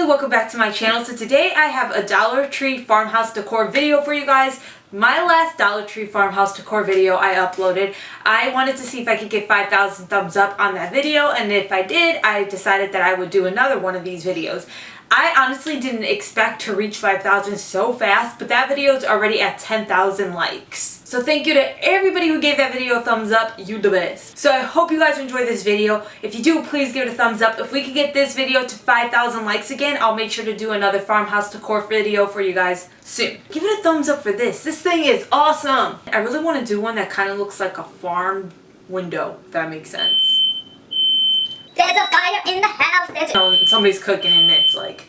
welcome back to my channel. So today I have a Dollar Tree farmhouse decor video for you guys. My last Dollar Tree farmhouse decor video I uploaded, I wanted to see if I could get 5,000 thumbs up on that video, and if I did, I decided that I would do another one of these videos. I honestly didn't expect to reach 5,000 so fast, but that video is already at 10,000 likes. So thank you to everybody who gave that video a thumbs up. You the best. So I hope you guys enjoyed this video. If you do, please give it a thumbs up. If we can get this video to 5,000 likes again, I'll make sure to do another farmhouse decor video for you guys soon. Give it a thumbs up for this. This thing is awesome. I really want to do one that kind of looks like a farm window, if that makes sense. There's a fire in the house. Somebody's cooking and it's like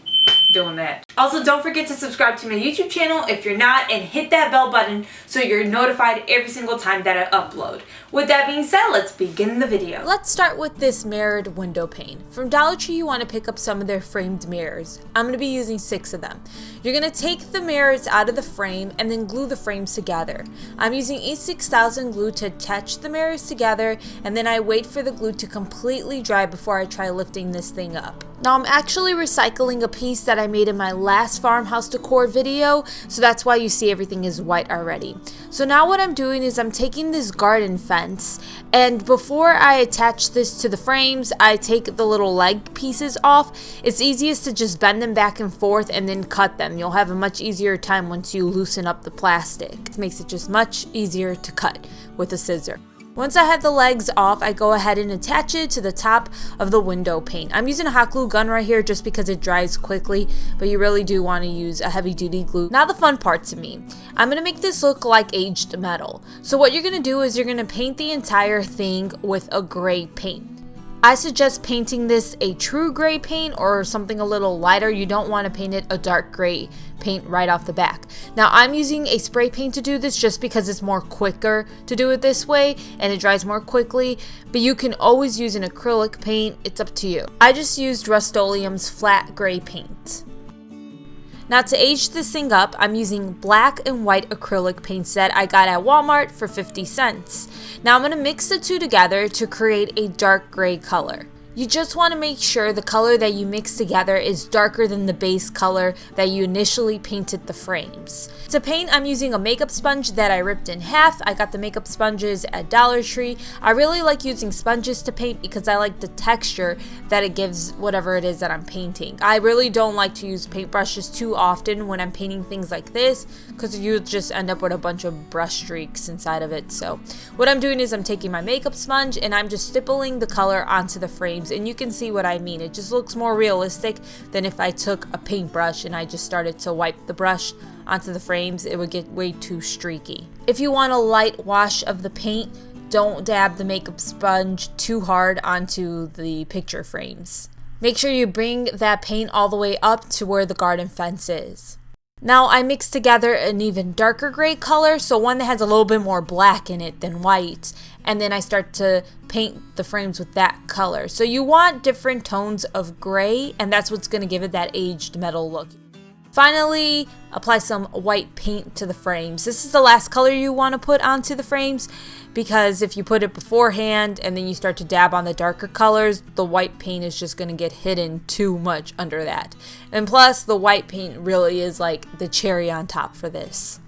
doing that. Also, don't forget to subscribe to my YouTube channel if you're not, and hit that bell button so you're notified every single time that I upload. With that being said, let's begin the video. Let's start with this mirrored window pane. From Dollar Tree, you want to pick up some of their framed mirrors. I'm going to be using 6 of them. You're going to take the mirrors out of the frame and then glue the frames together. I'm using E6000 glue to attach the mirrors together, and then I wait for the glue to completely dry before I try lifting this thing up. Now I'm actually recycling a piece that I made in my last farmhouse decor video, so that's why you see everything is white already. So now what I'm doing is I'm taking this garden fence, and before I attach this to the frames, I take the little leg pieces off. It's easiest to just bend them back and forth and then cut them. You'll have a much easier time once you loosen up the plastic. It makes it just much easier to cut with a scissor. Once I have the legs off, I go ahead and attach it to the top of the window pane. I'm using a hot glue gun right here just because it dries quickly, but you really do want to use a heavy duty glue. Now the fun part to me. I'm going to make this look like aged metal. So what you're going to do is you're going to paint the entire thing with a gray paint. I suggest painting this a true gray paint or something a little lighter. You don't want to paint it a dark gray paint right off the back. Now I'm using a spray paint to do this just because it's more quicker to do it this way and it dries more quickly, but you can always use an acrylic paint. It's up to you. I just used Rust-O-Leum's flat gray paint. Now to age this thing up, I'm using black and white acrylic paints that I got at Walmart for 50 cents. Now I'm going to mix the two together to create a dark gray color. You just want to make sure the color that you mix together is darker than the base color that you initially painted the frames. To paint, I'm using a makeup sponge that I ripped in half. I got the makeup sponges at Dollar Tree. I really like using sponges to paint because I like the texture that it gives whatever it is that I'm painting. I really don't like to use paintbrushes too often when I'm painting things like this because you just end up with a bunch of brush streaks inside of it. So what I'm doing is I'm taking my makeup sponge and I'm just stippling the color onto the frames, and you can see what I mean. It just looks more realistic than if I took a paintbrush and I just started to wipe the brush onto the frames. It would get way too streaky. If you want a light wash of the paint, don't dab the makeup sponge too hard onto the picture frames. Make sure you bring that paint all the way up to where the garden fence is. Now I mix together an even darker gray color, so one that has a little bit more black in it than white, and then I start to paint the frames with that color. So you want different tones of gray, and that's what's going to give it that aged metal look. Finally, apply some white paint to the frames. This is the last color you want to put onto the frames, because if you put it beforehand and then you start to dab on the darker colors, the white paint is just going to get hidden too much under that. And plus, the white paint really is like the cherry on top for this.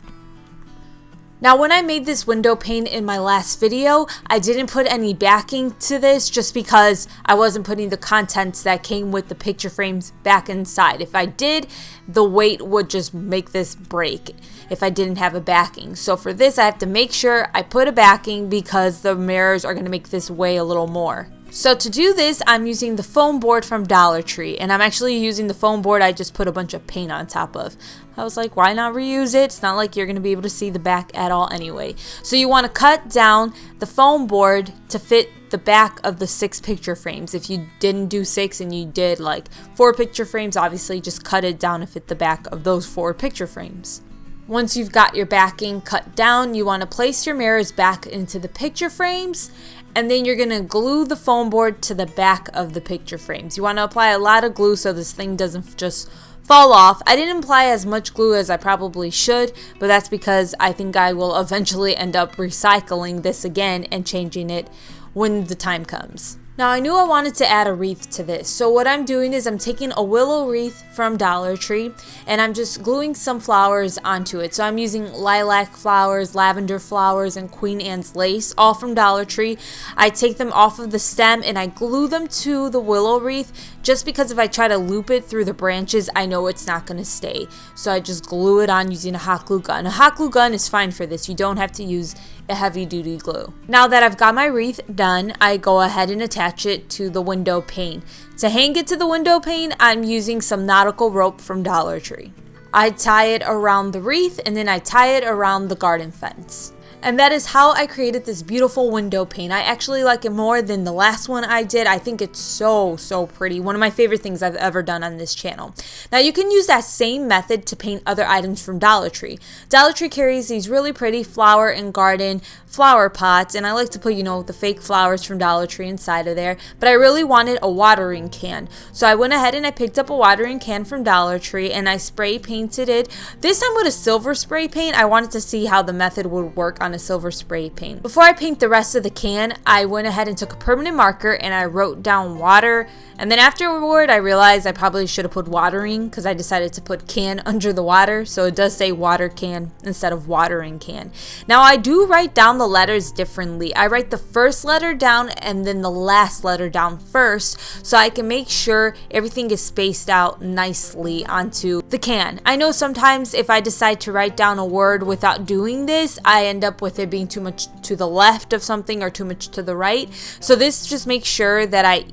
Now when I made this window pane in my last video, I didn't put any backing to this just because I wasn't putting the contents that came with the picture frames back inside. If I did, the weight would just make this break if I didn't have a backing. So for this, I have to make sure I put a backing because the mirrors are going to make this weigh a little more. So to do this, I'm using the foam board from Dollar Tree, and I'm actually using the foam board I just put a bunch of paint on top of. I was like, why not reuse it? It's not like you're going to be able to see the back at all anyway. So you want to cut down the foam board to fit the back of the 6 picture frames. If you didn't do 6 and you did like 4 picture frames, obviously just cut it down to fit the back of those 4 picture frames. Once you've got your backing cut down, you want to place your mirrors back into the picture frames, and then you're going to glue the foam board to the back of the picture frames. You want to apply a lot of glue so this thing doesn't just fall off. I didn't apply as much glue as I probably should, but that's because I think I will eventually end up recycling this again and changing it when the time comes. Now I knew I wanted to add a wreath to this, so what I'm doing is I'm taking a willow wreath from Dollar Tree and I'm just gluing some flowers onto it. So I'm using lilac flowers, lavender flowers, and Queen Anne's lace, all from Dollar Tree. I take them off of the stem and I glue them to the willow wreath, just because if I try to loop it through the branches, I know it's not going to stay. So I just glue it on using a hot glue gun. A hot glue gun is fine for this. You don't have to use a heavy duty glue. Now that I've got my wreath done, I go ahead and attach it to the window pane. To hang it to the window pane, I'm using some nautical rope from Dollar Tree. I tie it around the wreath and then I tie it around the garden fence. And that is how I created this beautiful window pane. I actually like it more than the last one I did. I think it's so pretty. One of my favorite things I've ever done on this channel. Now you can use that same method to paint other items from Dollar Tree. Dollar Tree carries these really pretty flower and garden flower pots, and I like to put, you know, the fake flowers from Dollar Tree inside of there, but I really wanted a watering can. So I went ahead and I picked up a watering can from Dollar Tree and I spray painted it. This time with a silver spray paint. I wanted to see how the method would work on a silver spray paint. Before I paint the rest of the can, I went ahead and took a permanent marker and I wrote down water, and then afterward I realized I probably should have put watering because I decided to put can under the water, so it does say water can instead of watering can. Now I do write down the letters differently. I write the first letter down and then the last letter down first, so I can make sure everything is spaced out nicely onto the can. I know sometimes if I decide to write down a word without doing this, I end up with it being too much to the left of something or too much to the right. So this just makes sure that I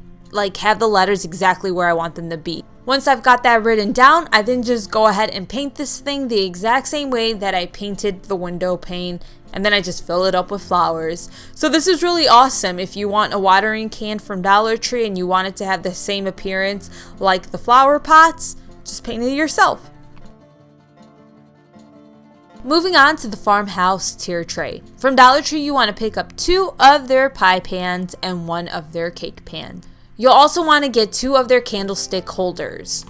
have the letters exactly where I want them to be. Once I've got that written down, I then just go ahead and paint this thing the exact same way that I painted the window pane, and then I just fill it up with flowers. So this is really awesome if you want a watering can from Dollar Tree and you want it to have the same appearance like the flower pots, just paint it yourself. Moving on to the Farmhouse tier tray. From Dollar Tree, you want to pick up 2 of their pie pans and 1 of their cake pans. You'll also want to get 2 of their candlestick holders.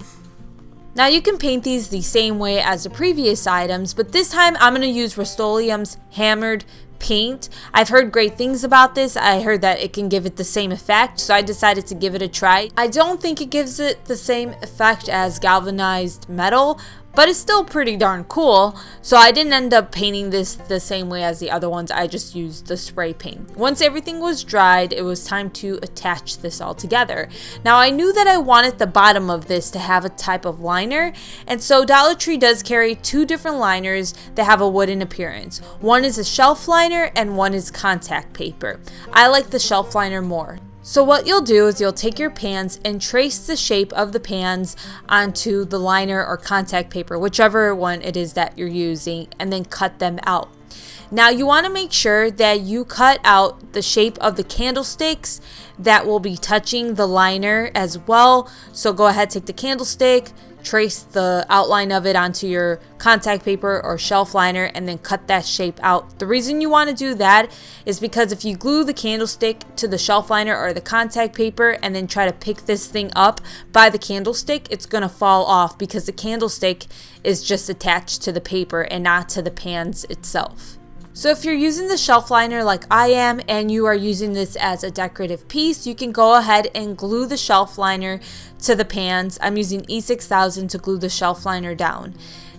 Now you can paint these the same way as the previous items, but this time I'm going to use Rust-O-Leum's hammered paint. I've heard great things about this. I heard that it can give it the same effect, so I decided to give it a try. I don't think it gives it the same effect as galvanized metal, but it's still pretty darn cool. So I didn't end up painting this the same way as the other ones. I just used the spray paint. Once everything was dried, it was time to attach this all together. Now I knew that I wanted the bottom of this to have a type of liner, and so Dollar Tree does carry 2 different liners that have a wooden appearance. One is a shelf liner and one is contact paper. I like the shelf liner more. So what you'll do is you'll take your pans and trace the shape of the pans onto the liner or contact paper, whichever one it is that you're using, and then cut them out. Now you want to make sure that you cut out the shape of the candlesticks that will be touching the liner as well. So go ahead, take the candlestick, trace the outline of it onto your contact paper or shelf liner, and then cut that shape out. The reason you want to do that is because if you glue the candlestick to the shelf liner or the contact paper and then try to pick this thing up by the candlestick, it's going to fall off because the candlestick is just attached to the paper and not to the pans itself. So if you're using the shelf liner like I am and you are using this as a decorative piece, you can go ahead and glue the shelf liner to the pans. I'm using E6000 to glue the shelf liner down.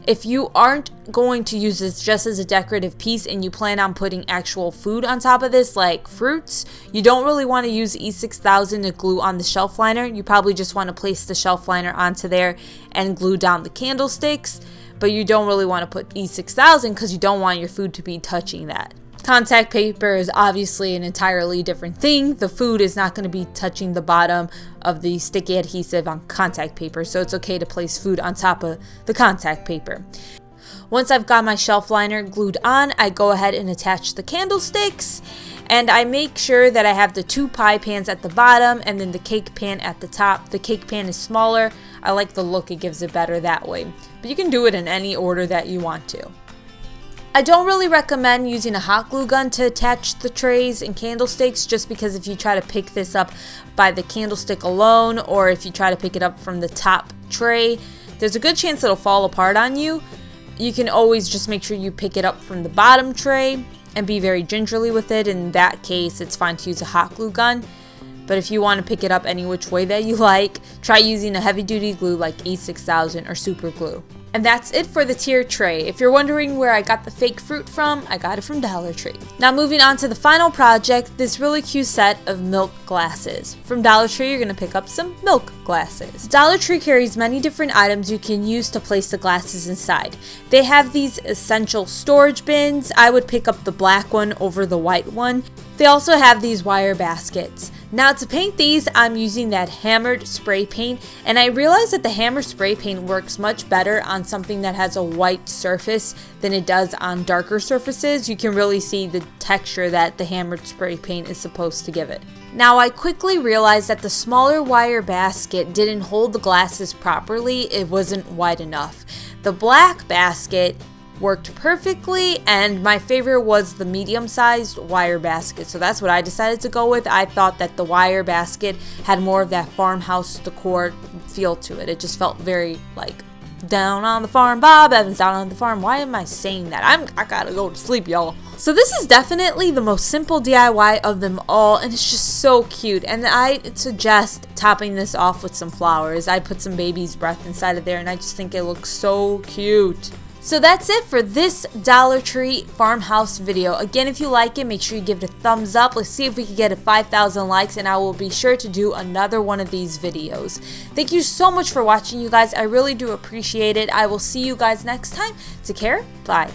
If you aren't going to use this just as a decorative piece and you plan on putting actual food on top of this, like fruits, you don't really want to use E6000 to glue on the shelf liner. You probably just want to place the shelf liner onto there and glue down the candlesticks. But you don't really want to put E6000 because you don't want your food to be touching that. Contact paper is obviously an entirely different thing. The food is not going to be touching the bottom of the sticky adhesive on contact paper, so it's okay to place food on top of the contact paper. Once I've got my shelf liner glued on, I go ahead and attach the candlesticks, and I make sure that I have the 2 pie pans at the bottom and then the cake pan at the top. The cake pan is smaller. I like the look it gives it better that way, but you can do it in any order that you want to. I don't really recommend using a hot glue gun to attach the trays and candlesticks, just because if you try to pick this up by the candlestick alone, or if you try to pick it up from the top tray, there's a good chance it'll fall apart on you. You can always just make sure you pick it up from the bottom tray and be very gingerly with it. In that case, it's fine to use a hot glue gun. But if you want to pick it up any which way that you like, try using a heavy duty glue like E6000 or super glue. And that's it for the tier tray. If you're wondering where I got the fake fruit from, I got it from Dollar Tree. Now moving on to the final project, this really cute set of milk glasses. From Dollar Tree, you're going to pick up some milk glasses. Dollar Tree carries many different items you can use to place the glasses inside. They have these essential storage bins. I would pick up the black one over the white one. They also have these wire baskets. Now to paint these, I'm using that hammered spray paint, and I realized that the hammered spray paint works much better on something that has a white surface than it does on darker surfaces. You can really see the texture that the hammered spray paint is supposed to give it. Now I quickly realized that the smaller wire basket didn't hold the glasses properly. It wasn't wide enough. The black basket worked perfectly, and my favorite was the medium-sized wire basket, so that's what I decided to go with. I thought that the wire basket had more of that farmhouse decor feel to it. It just felt very like down on the farm, Bob Evans down on the farm. Why am I saying that? I gotta go to sleep, y'all. So this is definitely the most simple DIY of them all, and it's just so cute. And I suggest topping this off with some flowers. I put some baby's breath inside of there, and I just think it looks so cute. So that's it for this Dollar Tree farmhouse video. Again, if you like it, make sure you give it a thumbs up. Let's see if we can get 5,000 likes, and I will be sure to do another one of these videos. Thank you so much for watching, you guys. I really do appreciate it. I will see you guys next time. Take care. Bye.